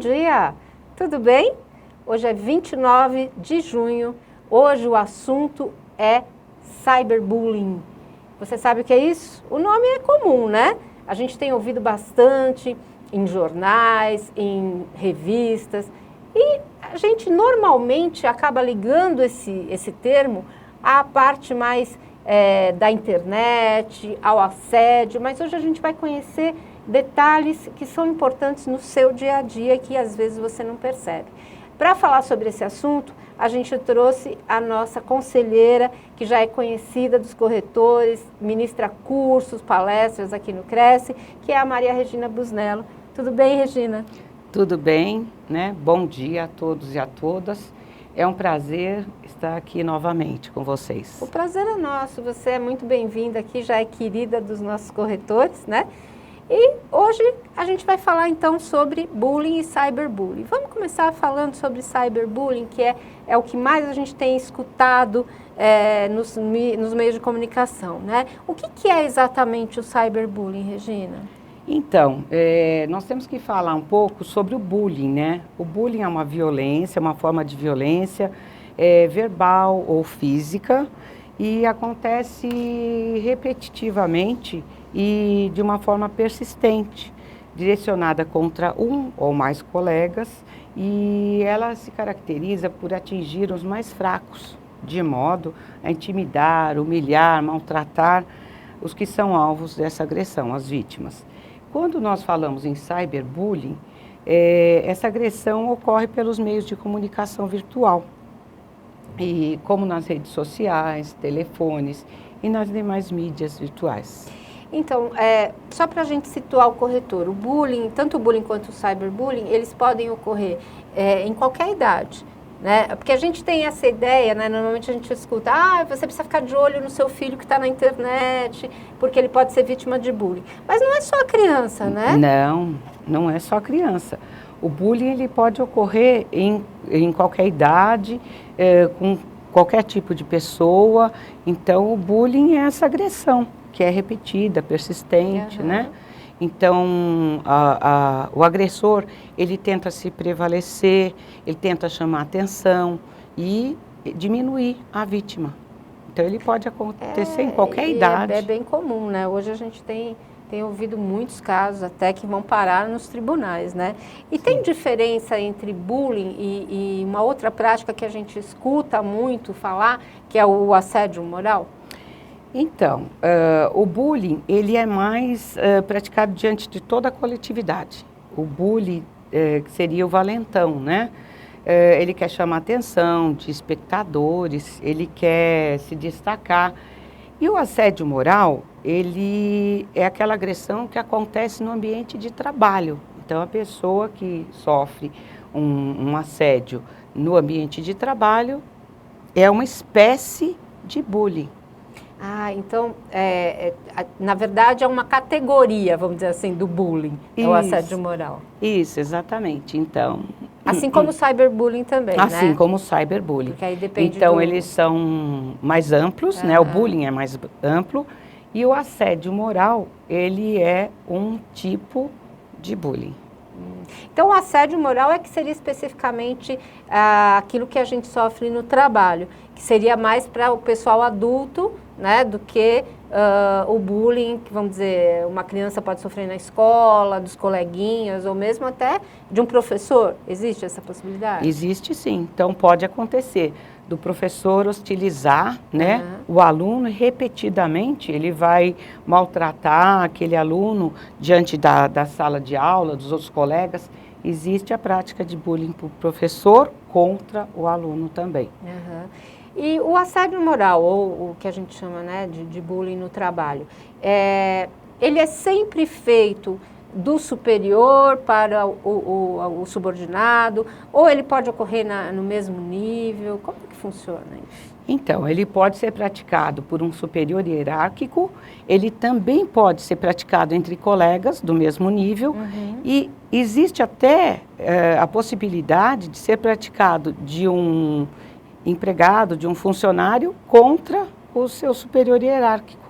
dia! Tudo bem? Hoje é 29 de junho. Hoje o assunto é cyberbullying. Você sabe o que é isso? O nome é comum, né? A gente tem ouvido bastante em jornais, em revistas, e a gente normalmente acaba ligando esse termo à parte mais da internet, ao assédio, mas hoje a gente vai conhecer detalhes que são importantes no seu dia a dia que às vezes você não percebe. Para falar sobre esse assunto, a gente trouxe a nossa conselheira, que já é conhecida dos corretores, ministra cursos, palestras aqui no Cresce, que é a Maria Regina Busnello. Tudo bem, Regina? Tudo bem, né? Bom dia a todos e a todas. É um prazer estar aqui novamente com vocês. O prazer é nosso, você é muito bem-vinda aqui, já é querida dos nossos corretores, né? E hoje a gente vai falar então sobre bullying e cyberbullying. Vamos começar falando sobre cyberbullying, que é o que mais a gente tem escutado nos meios de comunicação, né? O que é exatamente o cyberbullying, Regina? Então, nós temos que falar um pouco sobre o bullying, né? O bullying é uma violência, uma forma de violência verbal ou física e acontece repetitivamente e de uma forma persistente, direcionada contra um ou mais colegas, e ela se caracteriza por atingir os mais fracos, de modo a intimidar, humilhar, maltratar os que são alvos dessa agressão, as vítimas. Quando nós falamos em cyberbullying, essa agressão ocorre pelos meios de comunicação virtual, e como nas redes sociais, telefones e nas demais mídias virtuais. Então, só para a gente situar o corretor, o bullying, tanto o bullying quanto o cyberbullying, eles podem ocorrer em qualquer idade, né? Porque a gente tem essa ideia, né? Normalmente a gente escuta, você precisa ficar de olho no seu filho que está na internet, porque ele pode ser vítima de bullying. Mas não é só a criança, né? Não é só a criança. O bullying ele pode ocorrer em qualquer idade, com qualquer tipo de pessoa. Então, o bullying é essa agressão que é repetida, persistente, né? Então, o agressor, ele tenta se prevalecer, ele tenta chamar atenção e diminuir a vítima. Então, ele pode acontecer em qualquer idade. É bem comum, né? Hoje a gente tem ouvido muitos casos até que vão parar nos tribunais, né? E tem diferença entre bullying e uma outra prática que a gente escuta muito falar, que é o assédio moral? Então, o bullying, ele é mais praticado diante de toda a coletividade. O bullying, que seria o valentão, né? Ele quer chamar a atenção de espectadores, ele quer se destacar. E o assédio moral, ele é aquela agressão que acontece no ambiente de trabalho. Então, a pessoa que sofre um assédio no ambiente de trabalho é uma espécie de bullying. Então, na verdade, é uma categoria, vamos dizer assim, do bullying, o assédio moral. Isso, exatamente. Então, assim como o cyberbullying também, assim, né? como o cyberbullying. Porque aí depende então, eles são mais amplos, né? O bullying é mais amplo e o assédio moral, ele é um tipo de bullying. Então, o assédio moral é que seria especificamente aquilo que a gente sofre no trabalho, que seria mais para o pessoal adulto, né, do que o bullying, que vamos dizer, uma criança pode sofrer na escola, dos coleguinhas, ou mesmo até de um professor. Existe essa possibilidade? Existe sim. Então, pode acontecer do professor hostilizar, né, o aluno, e repetidamente ele vai maltratar aquele aluno diante da sala de aula, dos outros colegas. Existe a prática de bullying para o professor contra o aluno também. E o assédio moral, ou o que a gente chama, né, de bullying no trabalho, ele é sempre feito do superior para o subordinado, ou ele pode ocorrer no mesmo nível? Como que funciona isso? Então, ele pode ser praticado por um superior hierárquico, ele também pode ser praticado entre colegas do mesmo nível, e existe até a possibilidade de ser praticado de um empregado, de um funcionário contra o seu superior hierárquico.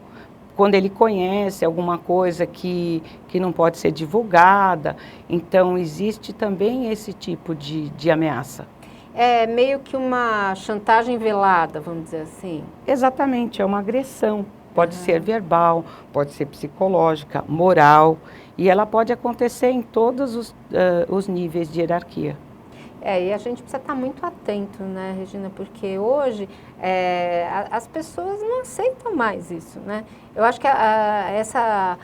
quando ele conhece alguma coisa que não pode ser divulgada. Então, existe também esse tipo de ameaça. É meio que uma chantagem velada, vamos dizer assim. Exatamente, é uma agressão. Pode ser verbal, pode ser psicológica, moral, e ela pode acontecer em todos os níveis de hierarquia. E a gente precisa estar muito atento, né, Regina? Porque hoje as pessoas não aceitam mais isso, né? Eu acho que essa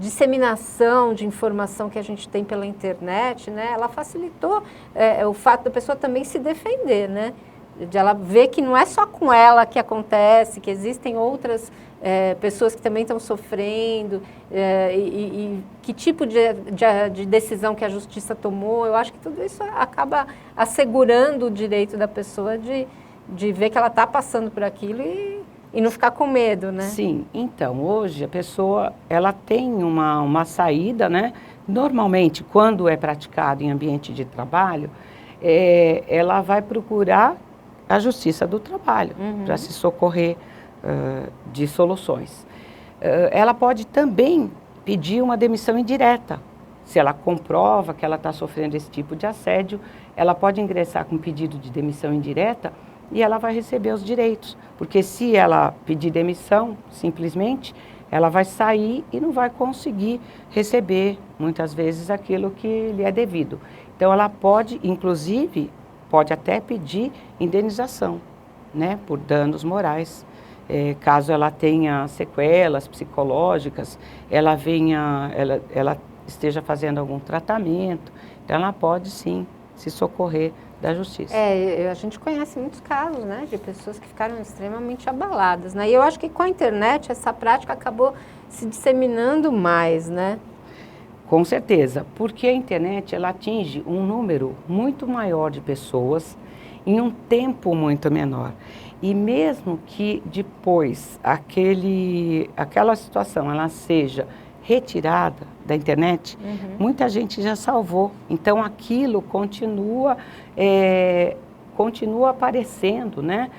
disseminação de informação que a gente tem pela internet, né, ela facilitou o fato da pessoa também se defender, né? De ela ver que não é só com ela que acontece, que existem outras pessoas que também estão sofrendo, e que tipo de decisão que a justiça tomou. Eu acho que tudo isso acaba assegurando o direito da pessoa de ver que ela está passando por aquilo e não ficar com medo, né? Sim, então, hoje a pessoa, ela tem uma saída, né? Normalmente, quando é praticado em ambiente de trabalho, ela vai procurar a Justiça do Trabalho para se socorrer de soluções. Ela pode também pedir uma demissão indireta. Se ela comprova que ela está sofrendo esse tipo de assédio, ela pode ingressar com pedido de demissão indireta e ela vai receber os direitos. Porque se ela pedir demissão, simplesmente, ela vai sair e não vai conseguir receber, muitas vezes, aquilo que lhe é devido. Então, ela pode, inclusive, pode até pedir indenização, né, por danos morais. Caso ela tenha sequelas psicológicas, ela esteja fazendo algum tratamento, então ela pode sim se socorrer da justiça. A gente conhece muitos casos, né, de pessoas que ficaram extremamente abaladas, né? E eu acho que com a internet essa prática acabou se disseminando mais, né? Com certeza, porque a internet ela atinge um número muito maior de pessoas em um tempo muito menor. E mesmo que depois aquela situação ela seja retirada da internet, muita gente já salvou. Então aquilo continua aparecendo, né,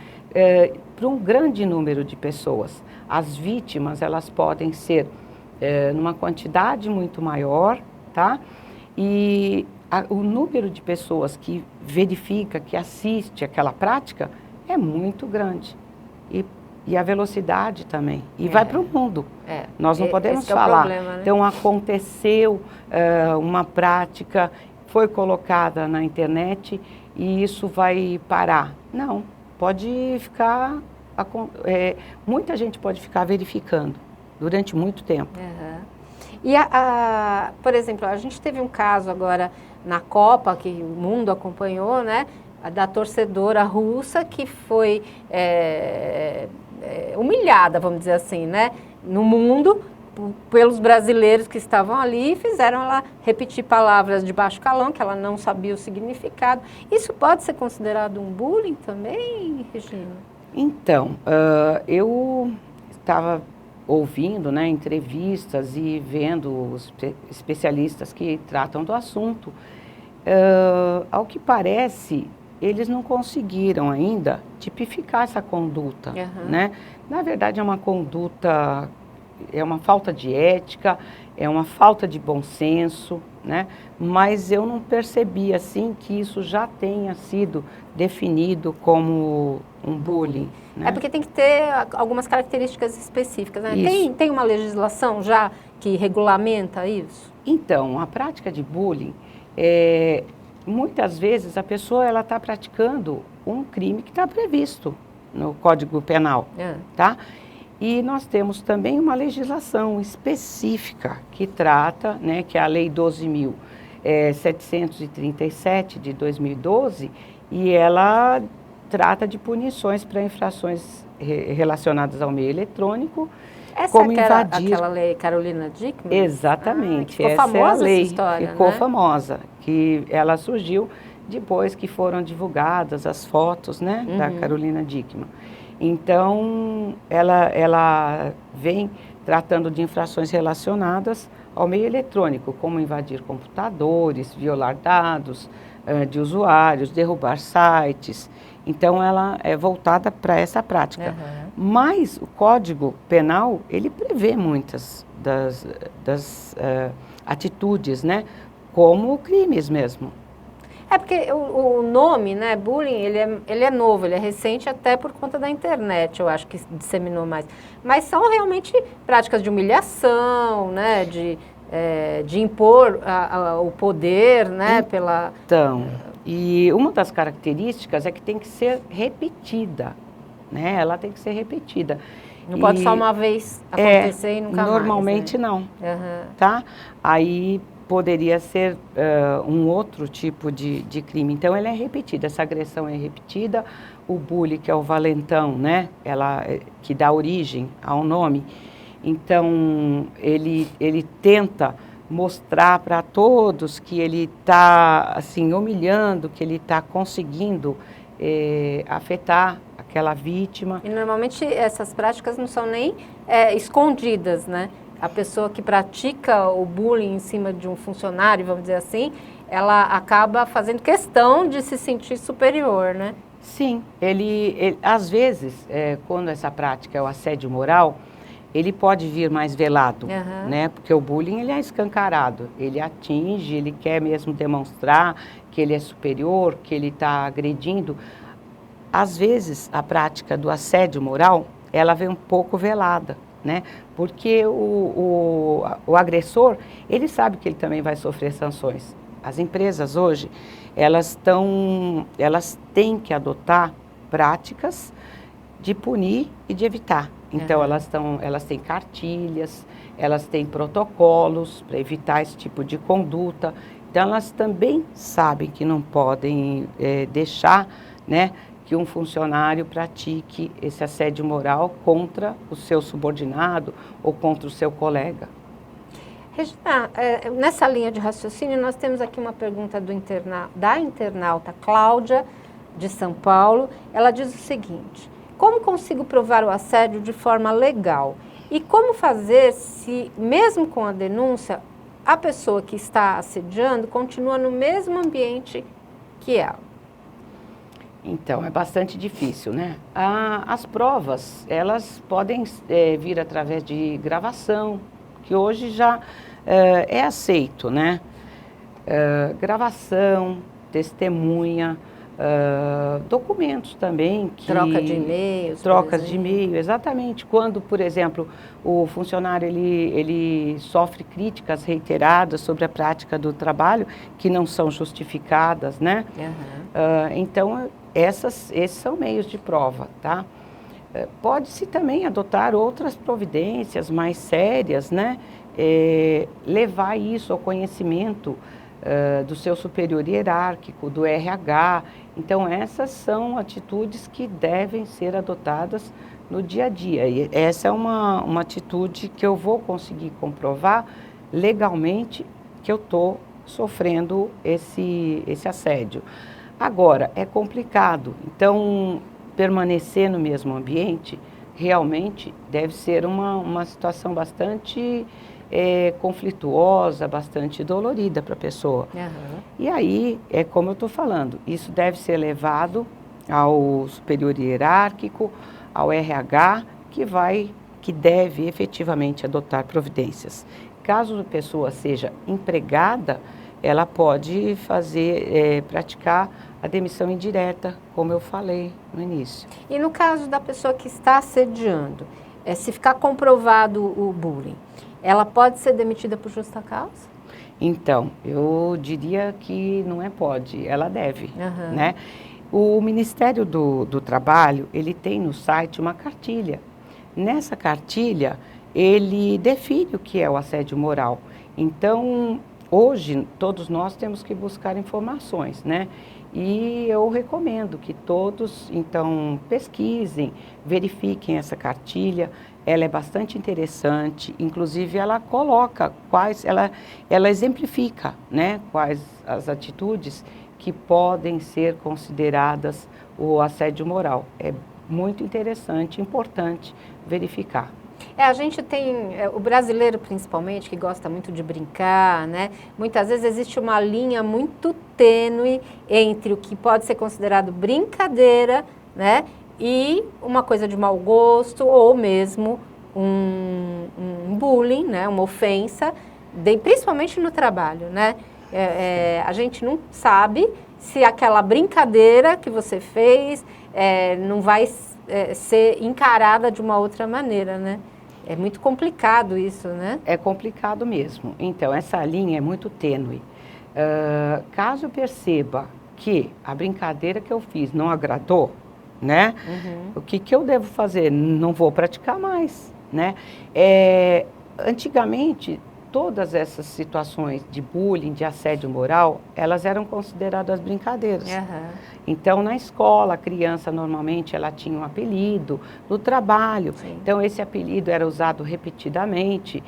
para um grande número de pessoas. As vítimas elas podem ser numa quantidade muito maior, tá? E o número de pessoas que verifica, que assiste aquela prática é muito grande. E a velocidade também. E vai para o mundo. Nós não podemos falar. Problema, né? Então, aconteceu uma prática, foi colocada na internet e isso vai parar. Não, pode ficar... muita gente pode ficar verificando durante muito tempo. E, por exemplo, a gente teve um caso agora na Copa, que o mundo acompanhou, né? Da torcedora russa que foi humilhada, vamos dizer assim, né? No mundo, pelos brasileiros que estavam ali, e fizeram ela repetir palavras de baixo calão, que ela não sabia o significado. Isso pode ser considerado um bullying também, Regina? Então, eu estava ouvindo, né, entrevistas e vendo os especialistas que tratam do assunto. Ao que parece, eles não conseguiram ainda tipificar essa conduta, né? Na verdade, é uma conduta, é uma falta de ética, é uma falta de bom senso, né? Mas eu não percebi, assim, que isso já tenha sido definido como um bullying, né? Porque tem que ter algumas características específicas, né? Tem uma legislação já que regulamenta isso? Então, a prática de bullying, muitas vezes a pessoa ela está praticando um crime que está previsto no Código Penal, tá? E nós temos também uma legislação específica que trata, né, que é a Lei 12.737 de 2012, e ela trata de punições para infrações relacionadas ao meio eletrônico. Essa como aquela lei Carolina Dickmann? Exatamente. Ficou famosa essa história, ficou né? famosa, que ela surgiu depois que foram divulgadas as fotos, né, da Carolina Dickmann. Então, ela vem tratando de infrações relacionadas ao meio eletrônico, como invadir computadores, violar dados de usuários, derrubar sites. Então, ela é voltada para essa prática. Mas o Código Penal, ele prevê muitas das atitudes, né? Como crimes mesmo. É porque o nome, né, bullying, ele é novo, ele é recente até por conta da internet, eu acho que disseminou mais. Mas são realmente práticas de humilhação, né, de impor o poder, né, pela... Então, e uma das características é que tem que ser repetida, né? Ela tem que ser repetida. Não pode só uma vez acontecer e nunca mais, normalmente né? não, Uhum. tá? Aí poderia ser um outro tipo de crime. Então, ela é repetida, essa agressão é repetida. O bullying, que é o valentão, né? Que dá origem ao nome. Então, ele tenta mostrar para todos que ele está, assim, humilhando, que ele está conseguindo afetar aquela vítima. E normalmente essas práticas não são nem escondidas, né? A pessoa que pratica o bullying em cima de um funcionário, vamos dizer assim, ela acaba fazendo questão de se sentir superior, né? Sim, ele às vezes, quando essa prática é o assédio moral, ele pode vir mais velado, né? Porque o bullying, ele é escancarado, ele atinge, ele quer mesmo demonstrar que ele é superior, que ele está agredindo. Às vezes, a prática do assédio moral, ela vem um pouco velada, né? Porque o agressor, ele sabe que ele também vai sofrer sanções. As empresas hoje, elas têm que adotar práticas de punir e de evitar. Então, elas têm cartilhas, elas têm protocolos para evitar esse tipo de conduta. Então, elas também sabem que não podem deixar, né, que um funcionário pratique esse assédio moral contra o seu subordinado ou contra o seu colega. Regina, nessa linha de raciocínio, nós temos aqui uma pergunta da internauta Cláudia, de São Paulo. Ela diz o seguinte: como consigo provar o assédio de forma legal? E como fazer se, mesmo com a denúncia, a pessoa que está assediando continua no mesmo ambiente que ela? Então, é bastante difícil, né? As provas, elas podem vir através de gravação, que hoje já é aceito, né? Gravação, testemunha, documentos também. Troca de e-mails. Trocas de e-mail, exatamente. Quando, por exemplo, o funcionário ele sofre críticas reiteradas sobre a prática do trabalho, que não são justificadas, né? Então, esses são meios de prova, tá? Pode-se também adotar outras providências mais sérias, né? Levar isso ao conhecimento do seu superior hierárquico, do RH. Então, essas são atitudes que devem ser adotadas no dia a dia. E essa é uma atitude que eu vou conseguir comprovar legalmente que eu estou sofrendo esse assédio. Agora, é complicado, então permanecer no mesmo ambiente realmente deve ser uma situação bastante conflituosa, bastante dolorida para a pessoa. E aí, é como eu estou falando, isso deve ser levado ao superior hierárquico, ao RH, que deve efetivamente adotar providências. Caso a pessoa seja empregada, ela pode praticar a demissão indireta, como eu falei no início. E no caso da pessoa que está assediando, se ficar comprovado o bullying, ela pode ser demitida por justa causa? Então, eu diria que não pode, ela deve, né? O Ministério do Trabalho, ele tem no site uma cartilha. Nessa cartilha, ele define o que é o assédio moral. Então, hoje, todos nós temos que buscar informações, né? E eu recomendo que todos, então, pesquisem, verifiquem essa cartilha. Ela é bastante interessante, inclusive ela coloca ela exemplifica, né, quais as atitudes que podem ser consideradas o assédio moral. É muito interessante, importante verificar. A gente tem, o brasileiro principalmente, que gosta muito de brincar, né? Muitas vezes existe uma linha muito tênue entre o que pode ser considerado brincadeira, né? e uma coisa de mau gosto ou mesmo um bullying, né, uma ofensa, principalmente no trabalho, né? A gente não sabe se aquela brincadeira que você fez não vai ser encarada de uma outra maneira, né? É muito complicado isso, né? É complicado mesmo. Então, essa linha é muito tênue. Caso eu perceba que a brincadeira que eu fiz não agradou, né? O que eu devo fazer? Não vou praticar mais, né? Antigamente, todas essas situações de bullying, de assédio moral, elas eram consideradas brincadeiras. Então, na escola, a criança normalmente ela tinha um apelido, no trabalho. Sim. Então, esse apelido era usado repetidamente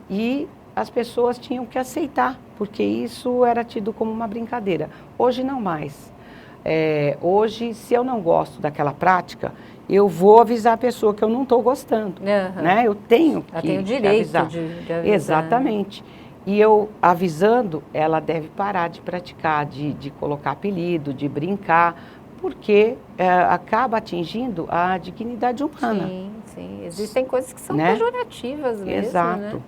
e as pessoas tinham que aceitar, porque isso era tido como uma brincadeira. Hoje não mais. Hoje, se eu não gosto daquela prática, eu vou avisar a pessoa que eu não estou gostando, né? Eu tenho que tem o direito avisar. De avisar. Exatamente. E eu avisando, ela deve parar de praticar, de colocar apelido, de brincar, porque acaba atingindo a dignidade humana. Sim, sim. Existem coisas que são pejorativas mesmo, Exato. né?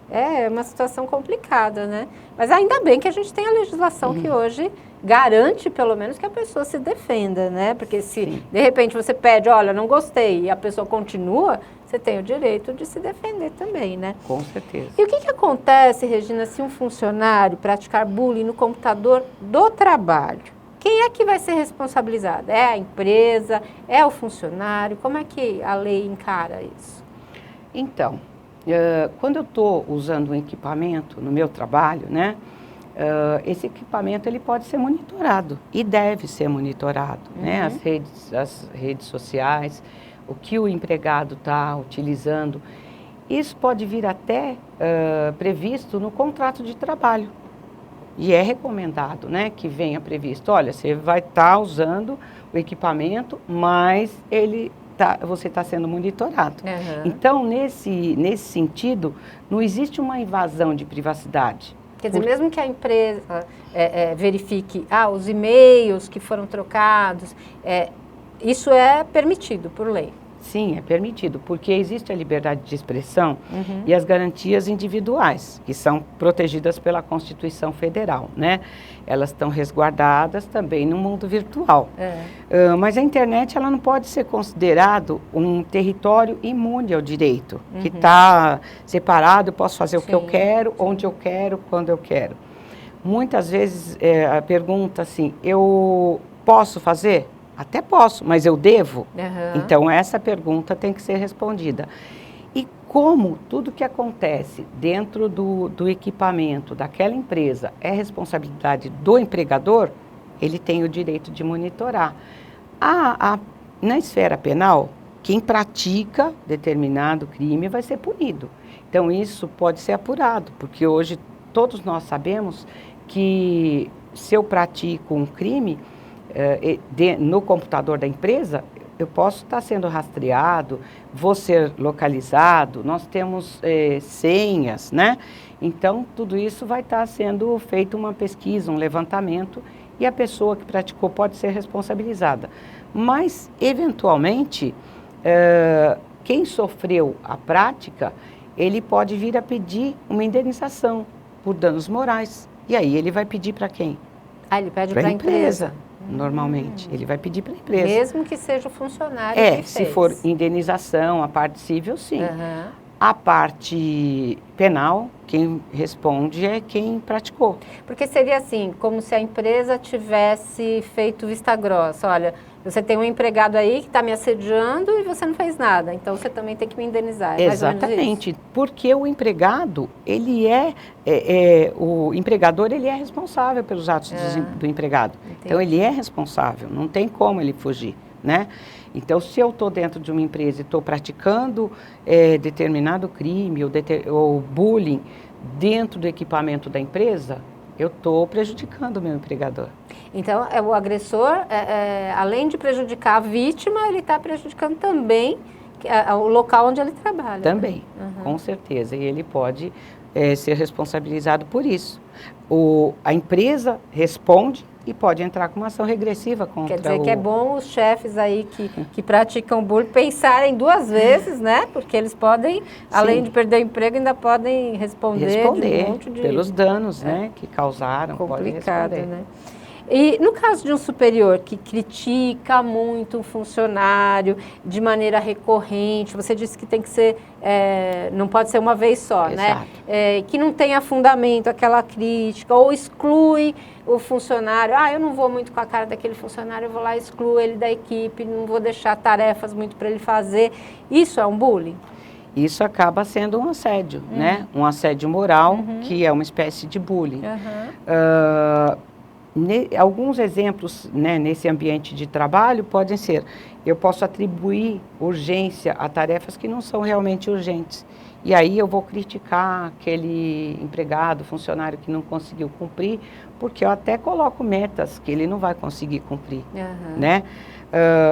É uma situação complicada, né? Mas ainda bem que a gente tem a legislação que hoje garante, pelo menos, que a pessoa se defenda, né? Porque se, de repente, você pede, olha, não gostei, e a pessoa continua, você tem o direito de se defender também, né? Com certeza. E o que acontece, Regina, se um funcionário praticar bullying no computador do trabalho? Quem é que vai ser responsabilizado? É a empresa? É o funcionário? Como é que a lei encara isso? Então, quando eu estou usando um equipamento no meu trabalho, né? Esse equipamento ele pode ser monitorado e deve ser monitorado, né? As redes sociais, o que o empregado está utilizando. Isso pode vir até previsto no contrato de trabalho. E é recomendado, né, que venha previsto, olha, você vai estar usando o equipamento, mas você está sendo monitorado. Então, nesse sentido, não existe uma invasão de privacidade. Quer dizer, mesmo que a empresa verifique os e-mails que foram trocados, isso é permitido por lei? Sim, é permitido, porque existe a liberdade de expressão e as garantias individuais, que são protegidas pela Constituição Federal, né? Elas estão resguardadas também no mundo virtual. Mas a internet ela não pode ser considerado um território imune ao direito, que está separado, eu posso fazer o que eu quero, onde eu quero, quando eu quero. Muitas vezes a pergunta assim, eu posso fazer? Até posso, mas eu devo? Então, essa pergunta tem que ser respondida. E como tudo que acontece dentro do equipamento daquela empresa é responsabilidade do empregador, ele tem o direito de monitorar. Na esfera penal, quem pratica determinado crime vai ser punido. Então, isso pode ser apurado, porque hoje todos nós sabemos que se eu pratico um crime, no computador da empresa, eu posso estar sendo rastreado, vou ser localizado, nós temos senhas, né? Então, tudo isso vai estar sendo feito uma pesquisa, um levantamento, e a pessoa que praticou pode ser responsabilizada. Mas, eventualmente, quem sofreu a prática, ele pode vir a pedir uma indenização por danos morais. E aí ele vai pedir para quem? Ele pede para a empresa. Normalmente, ele vai pedir para a empresa. Mesmo que seja o funcionário que fez. Se for indenização, a parte civil, sim. A parte penal, quem responde é quem praticou. Porque seria assim, como se a empresa tivesse feito vista grossa. Olha, você tem um empregado aí que está me assediando e você não fez nada, então você também tem que me indenizar. Exatamente, porque o empregado, o empregador, ele é responsável pelos atos do empregado. Entendi. Então, ele é responsável, não tem como ele fugir, né? Então, se eu estou dentro de uma empresa e estou praticando determinado crime ou bullying dentro do equipamento da empresa, eu estou prejudicando o meu empregador. Então, o agressor, além de prejudicar a vítima, ele está prejudicando também o local onde ele trabalha. Também, com certeza. E ele pode ser responsabilizado por isso. A empresa responde e pode entrar com uma ação regressiva contra Quer dizer que é bom os chefes aí que praticam bullying pensarem 2 vezes, né? Porque eles podem, além de perder o emprego, ainda podem responder de um monte de... pelos danos, né, que causaram, pode responder. Né? E no caso de um superior que critica muito um funcionário de maneira recorrente, você disse que tem que ser, não pode ser uma vez só, Exato. né? Que não tenha fundamento aquela crítica, ou exclui o funcionário, eu não vou muito com a cara daquele funcionário, eu vou lá e excluo ele da equipe, não vou deixar tarefas muito para ele fazer. Isso é um bullying? Isso acaba sendo um assédio, né? Um assédio moral, que é uma espécie de bullying. Alguns exemplos, né, nesse ambiente de trabalho podem ser, eu posso atribuir urgência a tarefas que não são realmente urgentes. E aí eu vou criticar aquele empregado, funcionário que não conseguiu cumprir, porque eu até coloco metas que ele não vai conseguir cumprir, né?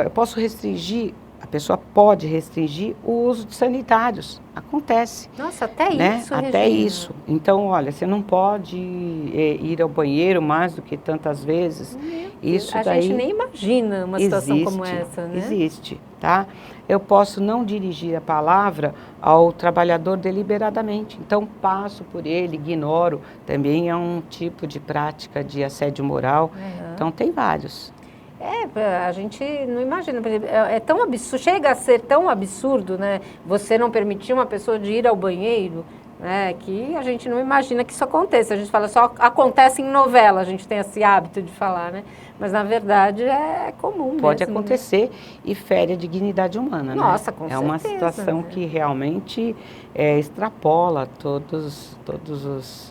Eu posso restringir, a pessoa pode restringir o uso de sanitários. Acontece. Nossa, até né? isso, Até Regina. isso. Então, olha, você não pode ir ao banheiro mais do que tantas vezes. Isso a daí gente nem imagina uma situação como essa, né? Existe, tá? Eu posso não dirigir a palavra ao trabalhador deliberadamente. Então, passo por ele, ignoro. Também é um tipo de prática de assédio moral. Então, tem vários. A gente não imagina, é tão absurdo, chega a ser tão absurdo, né? Você não permitir uma pessoa de ir ao banheiro, né? Que a gente não imagina que isso aconteça. A gente fala só acontece em novela, a gente tem esse hábito de falar, né? Mas na verdade é comum Pode mesmo, acontecer, né? E fere a dignidade humana, Nossa, né? com certeza. É uma situação, né, que realmente extrapola todos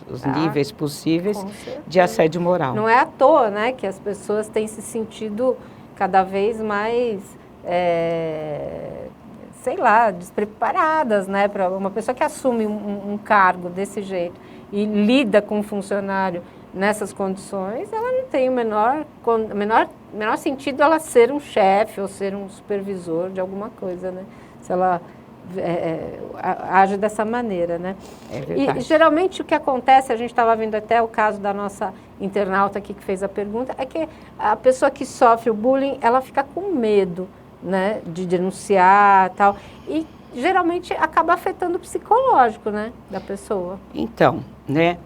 os níveis possíveis de assédio moral. Não é à toa, né, que as pessoas têm se sentido cada vez mais, sei lá, despreparadas, né, para uma pessoa que assume um cargo desse jeito e lida com um funcionário nessas condições, ela não tem o menor sentido ela ser um chefe ou ser um supervisor de alguma coisa, né? Se ela age dessa maneira, né? É verdade. E geralmente o que acontece, a gente estava vendo até o caso da nossa internauta aqui que fez a pergunta, é que a pessoa que sofre o bullying, ela fica com medo, né, de denunciar e tal, e geralmente acaba afetando o psicológico, né, da pessoa. Então, né,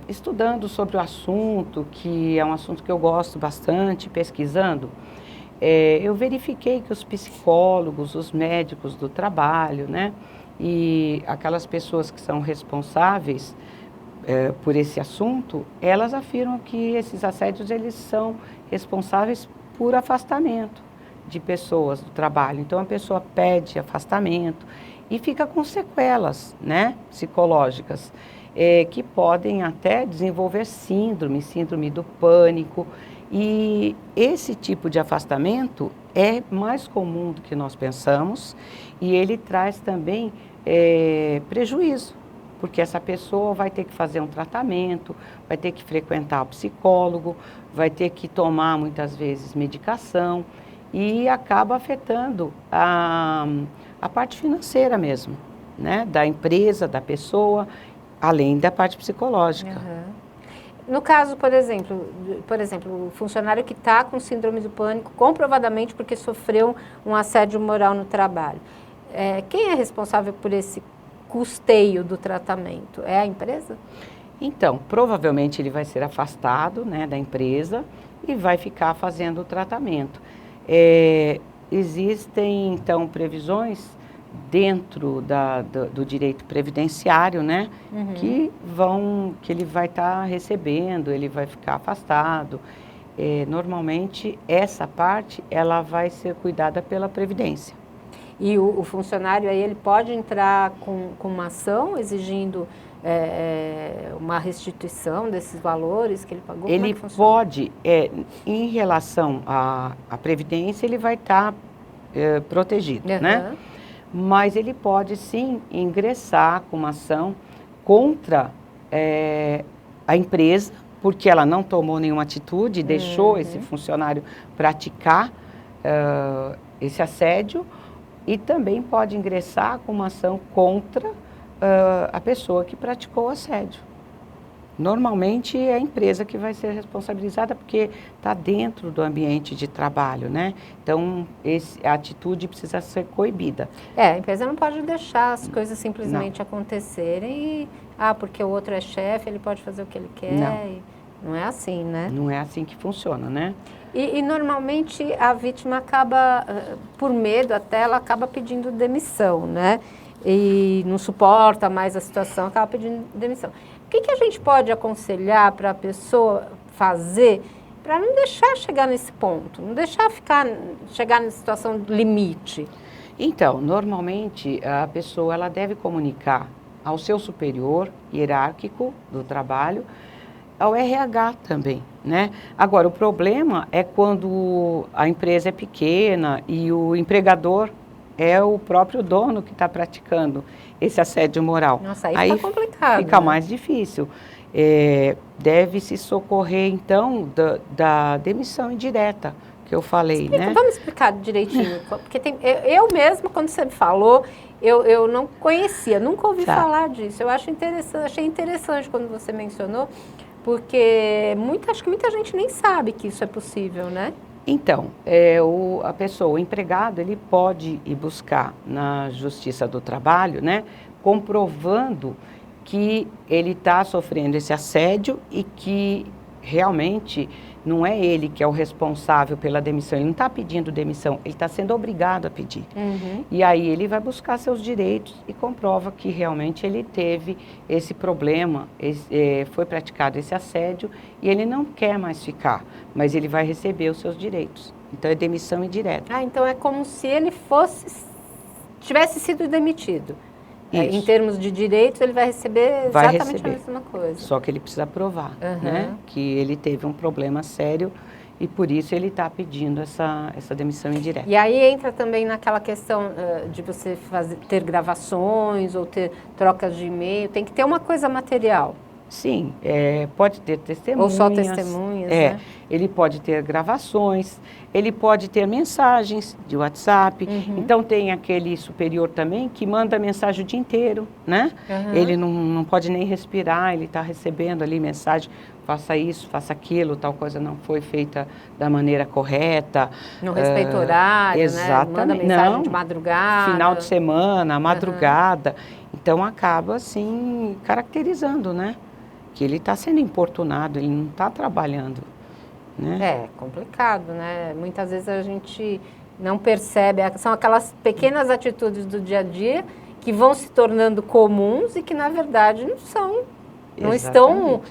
estudando sobre o assunto, que é um assunto que eu gosto bastante, pesquisando, eu verifiquei que os psicólogos, os médicos do trabalho, né, e aquelas pessoas que são responsáveis por esse assunto, elas afirmam que esses assédios eles são responsáveis por afastamento de pessoas do trabalho. Então a pessoa pede afastamento e fica com sequelas, né, psicológicas. Que podem até desenvolver síndrome do pânico, e esse tipo de afastamento é mais comum do que nós pensamos e ele traz também prejuízo, porque essa pessoa vai ter que fazer um tratamento, vai ter que frequentar o psicólogo, vai ter que tomar muitas vezes medicação e acaba afetando a parte financeira mesmo, né, da empresa, da pessoa, além da parte psicológica. No caso, por exemplo, o funcionário que está com síndrome do pânico, comprovadamente porque sofreu um assédio moral no trabalho, quem é responsável por esse custeio do tratamento? É a empresa? Então, provavelmente ele vai ser afastado, né, da empresa e vai ficar fazendo o tratamento. Existem, então, previsões dentro do direito previdenciário, né, que ele vai estar recebendo, ele vai ficar afastado. Normalmente, essa parte, ela vai ser cuidada pela Previdência. E o funcionário aí, ele pode entrar com uma ação exigindo uma restituição desses valores que ele pagou? Ele pode, em relação à Previdência, ele vai estar protegido, né? Mas ele pode sim ingressar com uma ação contra a empresa, porque ela não tomou nenhuma atitude, deixou esse funcionário praticar esse assédio, e também pode ingressar com uma ação contra a pessoa que praticou o assédio, Normalmente é a empresa que vai ser responsabilizada porque está dentro do ambiente de trabalho, né? Então, a atitude precisa ser coibida. A empresa não pode deixar as coisas simplesmente acontecerem porque o outro é chefe, ele pode fazer o que ele quer. Não é assim, né? Não é assim que funciona, né? E normalmente a vítima acaba, por medo até, ela acaba pedindo demissão, né? E não suporta mais a situação, acaba pedindo demissão. O que a gente pode aconselhar para a pessoa fazer para não deixar chegar nesse ponto, não deixar chegar na situação limite? Então, normalmente a pessoa ela deve comunicar ao seu superior hierárquico do trabalho, ao RH também, né? Agora, o problema é quando a empresa é pequena e o empregador é o próprio dono que está praticando esse assédio moral. Nossa, aí fica complicado. Fica mais difícil. Deve-se socorrer, então, da demissão indireta, que eu falei, né? Vamos explicar direitinho, porque eu mesma, quando você me falou, eu não conhecia, nunca ouvi falar disso. Eu achei interessante quando você mencionou, porque acho que muita gente nem sabe que isso é possível, né? Então, o empregado, ele pode ir buscar na Justiça do Trabalho, né, comprovando que ele está sofrendo esse assédio e que realmente não é ele que é o responsável pela demissão, ele não está pedindo demissão, ele está sendo obrigado a pedir. Uhum. E aí ele vai buscar seus direitos e comprova que realmente ele teve esse problema, foi praticado esse assédio e ele não quer mais ficar, mas ele vai receber os seus direitos. Então é demissão indireta. Então é como se ele tivesse sido demitido. Em termos de direitos, ele vai receber exatamente a mesma coisa. Só que ele precisa provar, né, que ele teve um problema sério e por isso ele está pedindo essa demissão indireta. E aí entra também naquela questão de você ter gravações ou ter trocas de e-mail, tem que ter uma coisa material. Sim, pode ter testemunhas. Ou só testemunhas, né? Ele pode ter gravações, ele pode ter mensagens de WhatsApp. Uhum. Então tem aquele superior também que manda mensagem o dia inteiro, né? Uhum. Ele não pode nem respirar, ele está recebendo ali mensagem, faça isso, faça aquilo, tal coisa não foi feita da maneira correta. Não respeita horário, exatamente. Né? Manda mensagem de madrugada. Final de semana, madrugada. Então acaba assim caracterizando, né? Que ele está sendo importunado, ele não está trabalhando, né? É complicado, né? Muitas vezes a gente não percebe, são aquelas pequenas atitudes do dia a dia que vão se tornando comuns e que na verdade não estão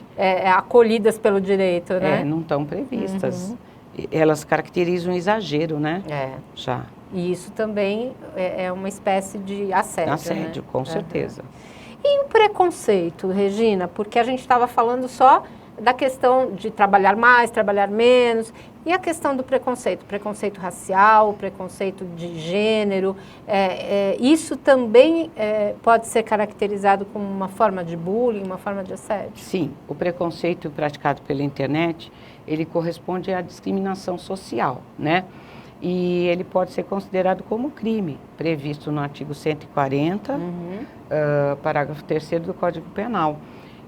acolhidas pelo direito, né? Não estão previstas. Elas caracterizam um exagero, né? Já. E isso também é uma espécie de assédio, Assédio, né? Com certeza. E o preconceito, Regina? Porque a gente estava falando só da questão de trabalhar mais, trabalhar menos, e a questão do preconceito racial, preconceito de gênero, isso também pode ser caracterizado como uma forma de bullying, uma forma de assédio? Sim, o preconceito praticado pela internet, ele corresponde à discriminação social, né? E ele pode ser considerado como crime, previsto no artigo 140, parágrafo 3º do Código Penal,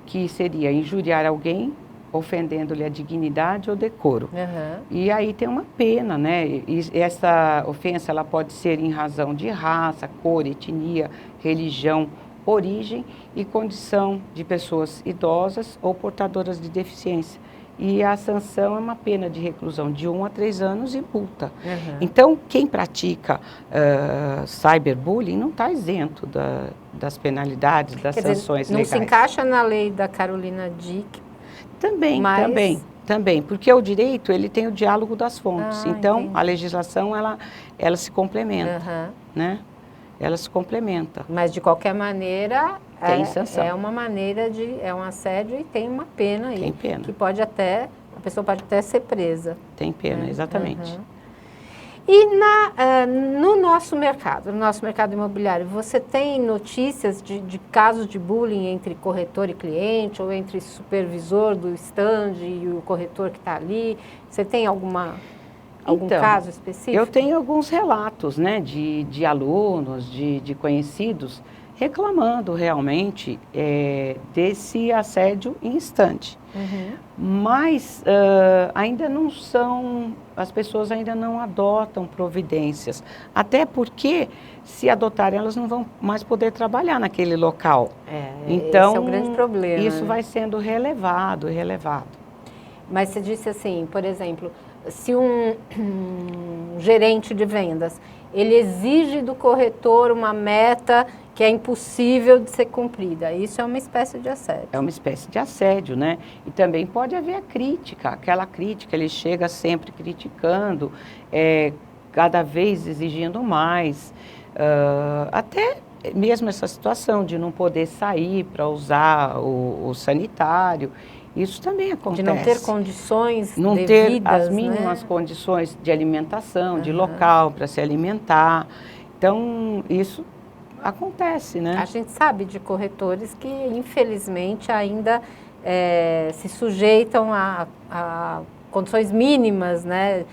que seria injuriar alguém, ofendendo-lhe a dignidade ou decoro. E aí tem uma pena, né? E essa ofensa ela pode ser em razão de raça, cor, etnia, religião, origem e condição de pessoas idosas ou portadoras de deficiência. E a sanção é uma pena de reclusão de 1 a 3 anos e multa. Então, quem pratica cyberbullying não está isento das penalidades, das sanções legais. Não se encaixa na lei da Carolina Dick. Também, porque o direito ele tem o diálogo das fontes. Então, entendi. a legislação ela se complementa, né? Ela se complementa. Mas de qualquer maneira tem sanção. É uma maneira é um assédio e tem uma pena aí. Tem pena. Que a pessoa pode até ser presa. Tem pena, exatamente. E no nosso mercado imobiliário, você tem notícias de casos de bullying entre corretor e cliente, ou entre supervisor do stand e o corretor que está ali? Você tem algum caso específico? Eu tenho alguns relatos, né, de alunos, de conhecidos, reclamando realmente desse assédio em instante. Mas ainda não são, as pessoas ainda não adotam providências, até porque se adotarem elas não vão mais poder trabalhar naquele local. Então, esse é o grande problema. Isso vai sendo relevado. Mas você disse assim, por exemplo, se um gerente de vendas, ele exige do corretor uma meta que é impossível de ser cumprida, isso é uma espécie de assédio. É uma espécie de assédio, né? E também pode haver a crítica, aquela crítica, ele chega sempre criticando, cada vez exigindo mais, até mesmo essa situação de não poder sair para usar o sanitário, isso também acontece. De não ter condições não devidas, ter as mínimas condições de alimentação, de local para se alimentar. Então, isso acontece, né? A gente sabe de corretores que, infelizmente, ainda se sujeitam a condições mínimas, né?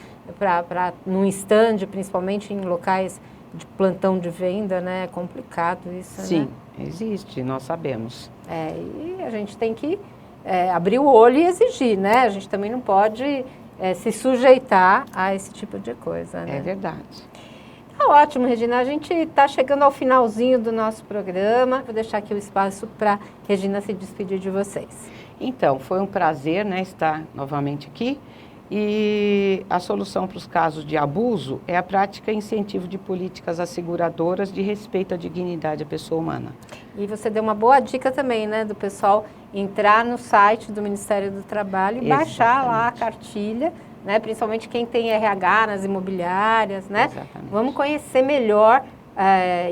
Num stand, principalmente em locais de plantão de venda, né? É complicado isso, Sim, né? existe, nós sabemos. E a gente tem que abrir o olho e exigir, né? A gente também não pode se sujeitar a esse tipo de coisa, né? É verdade. Tá ótimo, Regina. A gente está chegando ao finalzinho do nosso programa. Vou deixar aqui o espaço para Regina se despedir de vocês. Então, foi um prazer, né, estar novamente aqui. E a solução para os casos de abuso é a prática e incentivo de políticas asseguradoras de respeito à dignidade da pessoa humana. E você deu uma boa dica também, né, do pessoal entrar no site do Ministério do Trabalho e baixar lá a cartilha, né, principalmente quem tem RH nas imobiliárias, né? Exatamente. Vamos conhecer melhor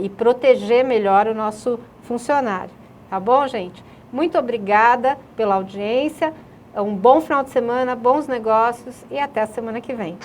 e proteger melhor o nosso funcionário. Tá bom, gente? Muito obrigada pela audiência. Um bom final de semana, bons negócios e até a semana que vem.